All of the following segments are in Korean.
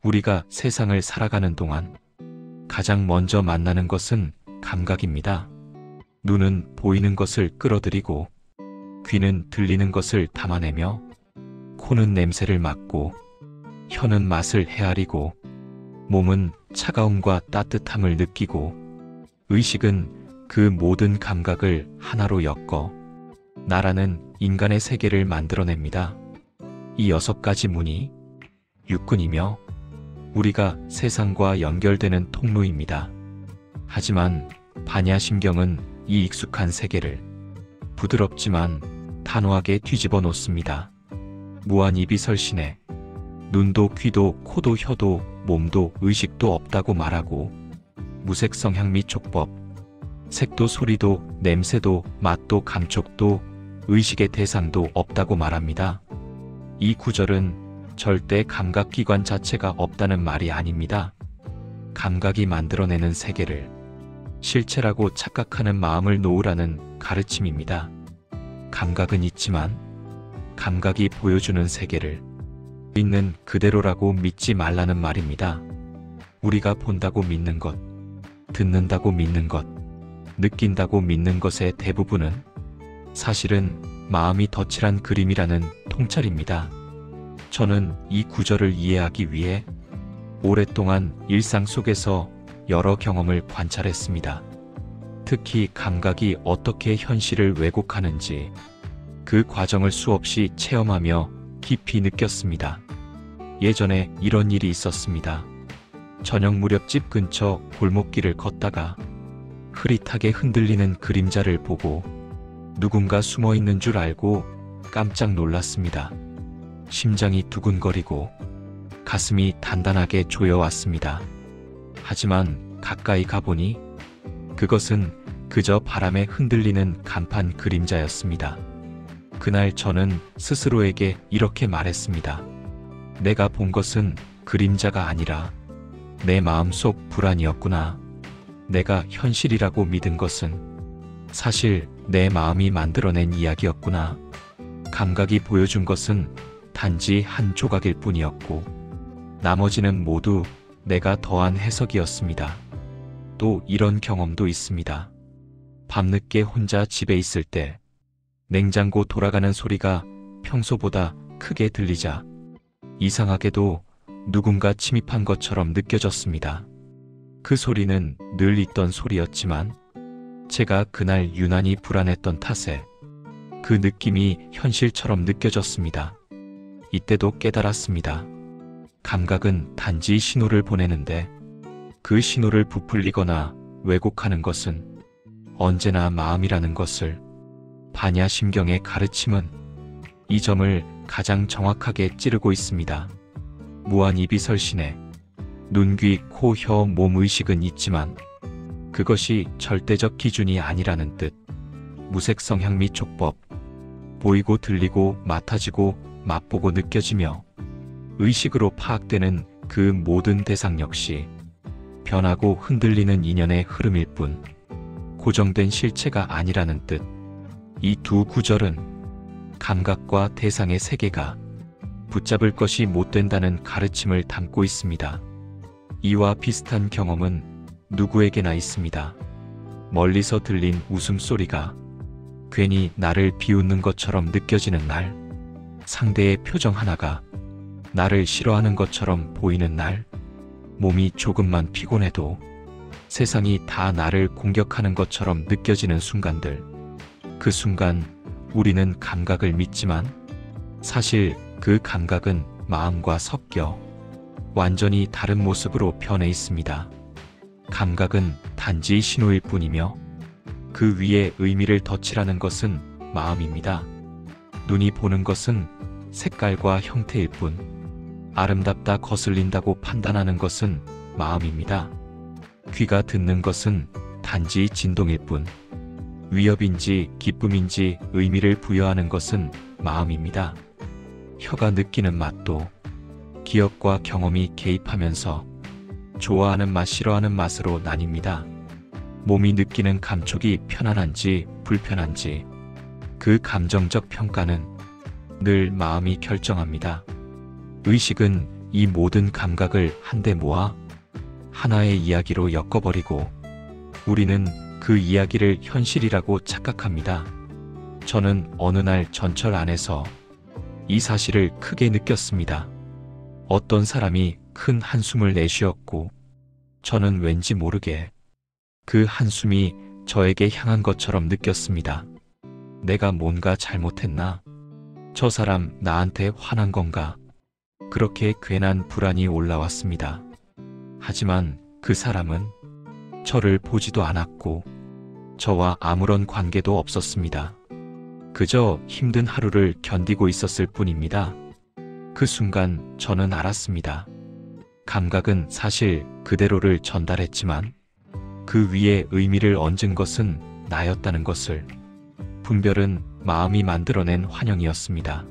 우리가 세상을 살아가는 동안 가장 먼저 만나는 것은 감각입니다. 눈은 보이는 것을 끌어들이고, 귀는 들리는 것을 담아내며, 코는 냄새를 맡고, 혀는 맛을 헤아리고, 몸은 차가움과 따뜻함을 느끼고, 의식은 그 모든 감각을 하나로 엮어 나라는 인간의 세계를 만들어냅니다. 이 6가지 문이 육군이며 우리가 세상과 연결되는 통로입니다. 하지만 반야심경은 이 익숙한 세계를 부드럽지만 단호하게 뒤집어 놓습니다. 무한이비설신에 눈도 귀도 코도 혀도 몸도 의식도 없다고 말하고, 무색성향미촉법, 색도 소리도 냄새도 맛도 감촉도 의식의 대상도 없다고 말합니다. 이 구절은 절대 감각기관 자체가 없다는 말이 아닙니다. 감각이 만들어내는 세계를 실체라고 착각하는 마음을 놓으라는 가르침입니다. 감각은 있지만 감각이 보여주는 세계를 있는 그대로라고 믿지 말라는 말입니다. 우리가 본다고 믿는 것, 듣는다고 믿는 것, 느낀다고 믿는 것의 대부분은 사실은 마음이 덧칠한 그림이라는 통찰입니다. 저는 이 구절을 이해하기 위해 오랫동안 일상 속에서 여러 경험을 관찰했습니다. 특히 감각이 어떻게 현실을 왜곡하는지 그 과정을 수없이 체험하며 깊이 느꼈습니다. 예전에 이런 일이 있었습니다. 저녁 무렵 집 근처 골목길을 걷다가 흐릿하게 흔들리는 그림자를 보고 누군가 숨어 있는 줄 알고 깜짝 놀랐습니다. 심장이 두근거리고 가슴이 단단하게 조여왔습니다. 하지만 가까이 가보니 그것은 그저 바람에 흔들리는 간판 그림자였습니다. 그날 저는 스스로에게 이렇게 말했습니다. 내가 본 것은 그림자가 아니라 내 마음속 불안이었구나. 내가 현실이라고 믿은 것은 사실 내 마음이 만들어낸 이야기였구나. 감각이 보여준 것은 단지 한 조각일 뿐이었고 나머지는 모두 내가 더한 해석이었습니다. 또 이런 경험도 있습니다. 밤늦게 혼자 집에 있을 때 냉장고 돌아가는 소리가 평소보다 크게 들리자 이상하게도 누군가 침입한 것처럼 느껴졌습니다. 그 소리는 늘 있던 소리였지만 제가 그날 유난히 불안했던 탓에 그 느낌이 현실처럼 느껴졌습니다. 이때도 깨달았습니다. 감각은 단지 신호를 보내는데 그 신호를 부풀리거나 왜곡하는 것은 언제나 마음이라는 것을, 반야심경의 가르침은 이 점을 가장 정확하게 찌르고 있습니다. 무한이비설신에 눈, 귀, 코, 혀, 몸 의식은 있지만 그것이 절대적 기준이 아니라는 뜻. 무색성향미촉법, 보이고 들리고 맡아지고 맛보고 느껴지며 의식으로 파악되는 그 모든 대상 역시 변하고 흔들리는 인연의 흐름일 뿐 고정된 실체가 아니라는 뜻. 이 두 구절은 감각과 대상의 세계가 붙잡을 것이 못 된다는 가르침을 담고 있습니다. 이와 비슷한 경험은 누구에게나 있습니다. 멀리서 들린 웃음소리가 괜히 나를 비웃는 것처럼 느껴지는 날, 상대의 표정 하나가 나를 싫어하는 것처럼 보이는 날, 몸이 조금만 피곤해도 세상이 다 나를 공격하는 것처럼 느껴지는 순간들. 그 순간 우리는 감각을 믿지만 사실 그 감각은 마음과 섞여 완전히 다른 모습으로 변해 있습니다. 감각은 단지 신호일 뿐이며 그 위에 의미를 덧칠하는 것은 마음입니다. 눈이 보는 것은 색깔과 형태일 뿐 아름답다 거슬린다고 판단하는 것은 마음입니다. 귀가 듣는 것은 단지 진동일 뿐 위협인지 기쁨인지 의미를 부여하는 것은 마음입니다. 혀가 느끼는 맛도 기억과 경험이 개입하면서 좋아하는 맛 싫어하는 맛으로 나뉩니다. 몸이 느끼는 감촉이 편안한지 불편한지 그 감정적 평가는 늘 마음이 결정합니다. 의식은 이 모든 감각을 한데 모아 하나의 이야기로 엮어버리고 우리는 그 이야기를 현실이라고 착각합니다. 저는 어느 날 전철 안에서 이 사실을 크게 느꼈습니다. 어떤 사람이 큰 한숨을 내쉬었고 저는 왠지 모르게 그 한숨이 저에게 향한 것처럼 느꼈습니다. 내가 뭔가 잘못했나? 저 사람 나한테 화난 건가? 그렇게 괜한 불안이 올라왔습니다. 하지만 그 사람은 저를 보지도 않았고 저와 아무런 관계도 없었습니다. 그저 힘든 하루를 견디고 있었을 뿐입니다. 그 순간 저는 알았습니다. 감각은 사실 그대로를 전달했지만 그 위에 의미를 얹은 것은 나였다는 것을. 분별은 마음이 만들어낸 환영이었습니다.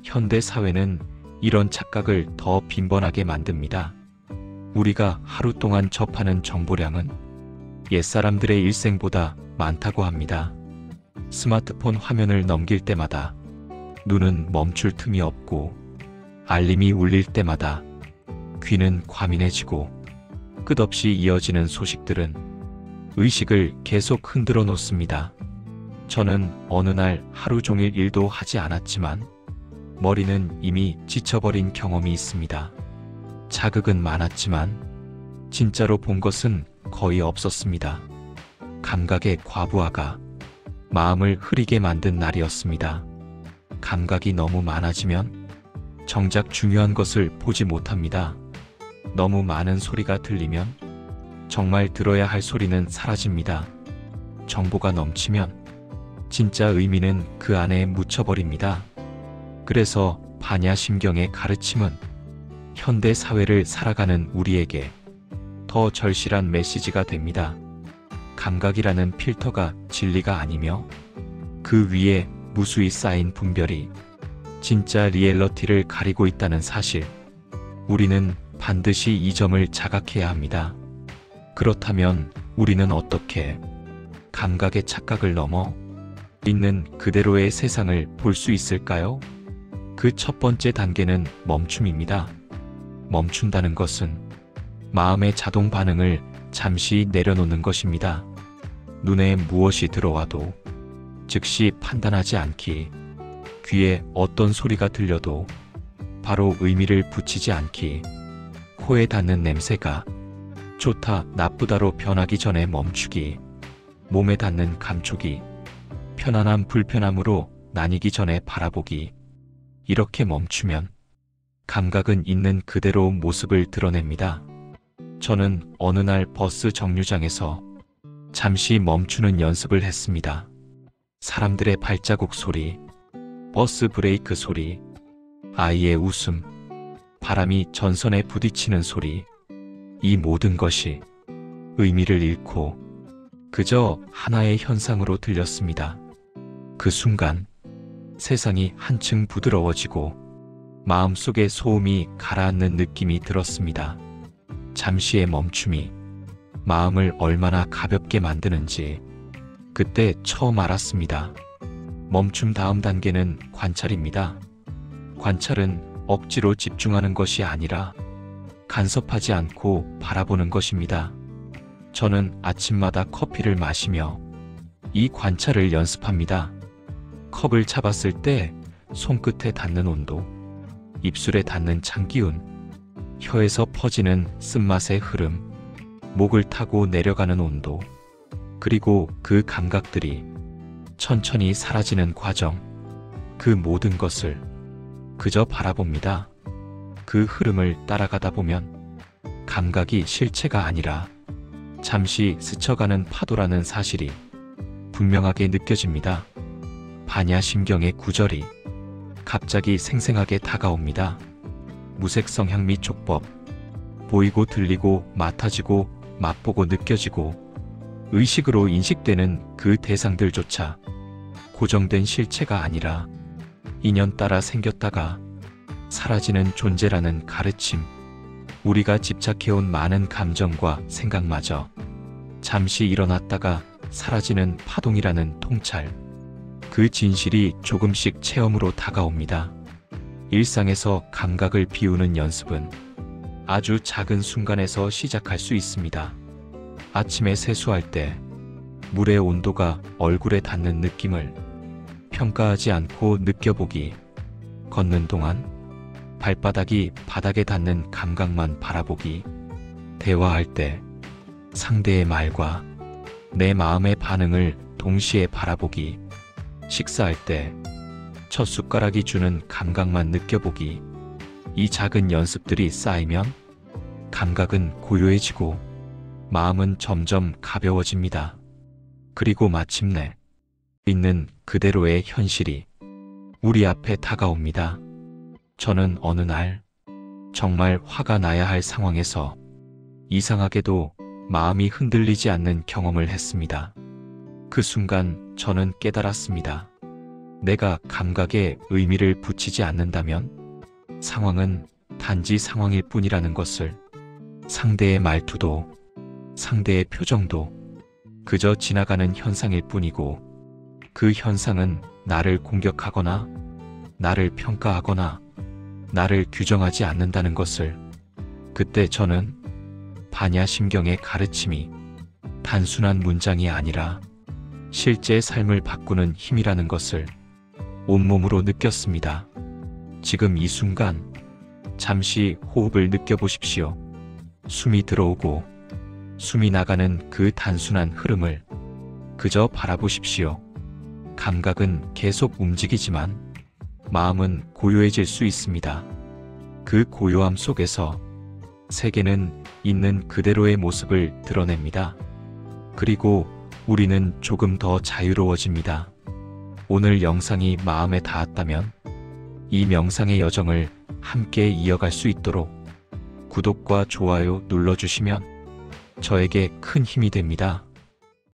현대 사회는 이런 착각을 더 빈번하게 만듭니다. 우리가 하루 동안 접하는 정보량은 옛사람들의 일생보다 많다고 합니다. 스마트폰 화면을 넘길 때마다 눈은 멈출 틈이 없고 알림이 울릴 때마다 귀는 과민해지고 끝없이 이어지는 소식들은 의식을 계속 흔들어 놓습니다. 저는 어느 날 하루 종일 일도 하지 않았지만 머리는 이미 지쳐버린 경험이 있습니다. 자극은 많았지만 진짜로 본 것은 거의 없었습니다. 감각의 과부하가 마음을 흐리게 만든 날이었습니다. 감각이 너무 많아지면 정작 중요한 것을 보지 못합니다. 너무 많은 소리가 들리면 정말 들어야 할 소리는 사라집니다. 정보가 넘치면 진짜 의미는 그 안에 묻혀버립니다. 그래서 반야심경의 가르침은 현대 사회를 살아가는 우리에게 더 절실한 메시지가 됩니다. 감각이라는 필터가 진리가 아니며 그 위에 무수히 쌓인 분별이 진짜 리얼리티를 가리고 있다는 사실. 우리는 반드시 이 점을 자각해야 합니다. 그렇다면 우리는 어떻게 감각의 착각을 넘어 있는 그대로의 세상을 볼 수 있을까요? 그 첫 번째 단계는 멈춤입니다. 멈춘다는 것은 마음의 자동 반응을 잠시 내려놓는 것입니다. 눈에 무엇이 들어와도 즉시 판단하지 않기, 귀에 어떤 소리가 들려도 바로 의미를 붙이지 않기, 코에 닿는 냄새가 좋다 나쁘다로 변하기 전에 멈추기, 몸에 닿는 감촉이 편안함 불편함으로 나뉘기 전에 바라보기. 이렇게 멈추면 감각은 있는 그대로 모습을 드러냅니다. 저는 어느 날 버스 정류장에서 잠시 멈추는 연습을 했습니다. 사람들의 발자국 소리, 버스 브레이크 소리, 아이의 웃음, 바람이 전선에 부딪히는 소리, 이 모든 것이 의미를 잃고 그저 하나의 현상으로 들렸습니다. 그 순간 세상이 한층 부드러워지고 마음속의 소음이 가라앉는 느낌이 들었습니다. 잠시의 멈춤이 마음을 얼마나 가볍게 만드는지 그때 처음 알았습니다. 멈춤 다음 단계는 관찰입니다. 관찰은 억지로 집중하는 것이 아니라 간섭하지 않고 바라보는 것입니다. 저는 아침마다 커피를 마시며 이 관찰을 연습합니다. 컵을 잡았을 때 손끝에 닿는 온도, 입술에 닿는 찬기운, 혀에서 퍼지는 쓴맛의 흐름, 목을 타고 내려가는 온도, 그리고 그 감각들이 천천히 사라지는 과정, 그 모든 것을 그저 바라봅니다. 그 흐름을 따라가다 보면 감각이 실체가 아니라 잠시 스쳐가는 파도라는 사실이 분명하게 느껴집니다. 반야심경의 구절이 갑자기 생생하게 다가옵니다. 무색성 향미 촉법, 보이고 들리고 맡아지고 맛보고 느껴지고 의식으로 인식되는 그 대상들조차 고정된 실체가 아니라 인연 따라 생겼다가 사라지는 존재라는 가르침. 우리가 집착해온 많은 감정과 생각마저 잠시 일어났다가 사라지는 파동이라는 통찰. 그 진실이 조금씩 체험으로 다가옵니다. 일상에서 감각을 비우는 연습은 아주 작은 순간에서 시작할 수 있습니다. 아침에 세수할 때 물의 온도가 얼굴에 닿는 느낌을 평가하지 않고 느껴보기. 걷는 동안 발바닥이 바닥에 닿는 감각만 바라보기. 대화할 때 상대의 말과 내 마음의 반응을 동시에 바라보기. 식사할 때 첫 숟가락이 주는 감각만 느껴보기. 이 작은 연습들이 쌓이면 감각은 고요해지고 마음은 점점 가벼워집니다. 그리고 마침내 있는 그대로의 현실이 우리 앞에 다가옵니다. 저는 어느 날 정말 화가 나야 할 상황에서 이상하게도 마음이 흔들리지 않는 경험을 했습니다. 그 순간 저는 깨달았습니다. 내가 감각에 의미를 붙이지 않는다면 상황은 단지 상황일 뿐이라는 것을. 상대의 말투도 상대의 표정도 그저 지나가는 현상일 뿐이고, 그 현상은 나를 공격하거나 나를 평가하거나 나를 규정하지 않는다는 것을. 그때 저는 반야심경의 가르침이 단순한 문장이 아니라 실제 삶을 바꾸는 힘이라는 것을 온몸으로 느꼈습니다. 지금 이 순간 잠시 호흡을 느껴보십시오. 숨이 들어오고 숨이 나가는 그 단순한 흐름을 그저 바라보십시오. 감각은 계속 움직이지만 마음은 고요해질 수 있습니다. 그 고요함 속에서 세계는 있는 그대로의 모습을 드러냅니다. 그리고 우리는 조금 더 자유로워집니다. 오늘 영상이 마음에 닿았다면 이 명상의 여정을 함께 이어갈 수 있도록 구독과 좋아요 눌러주시면 저에게 큰 힘이 됩니다.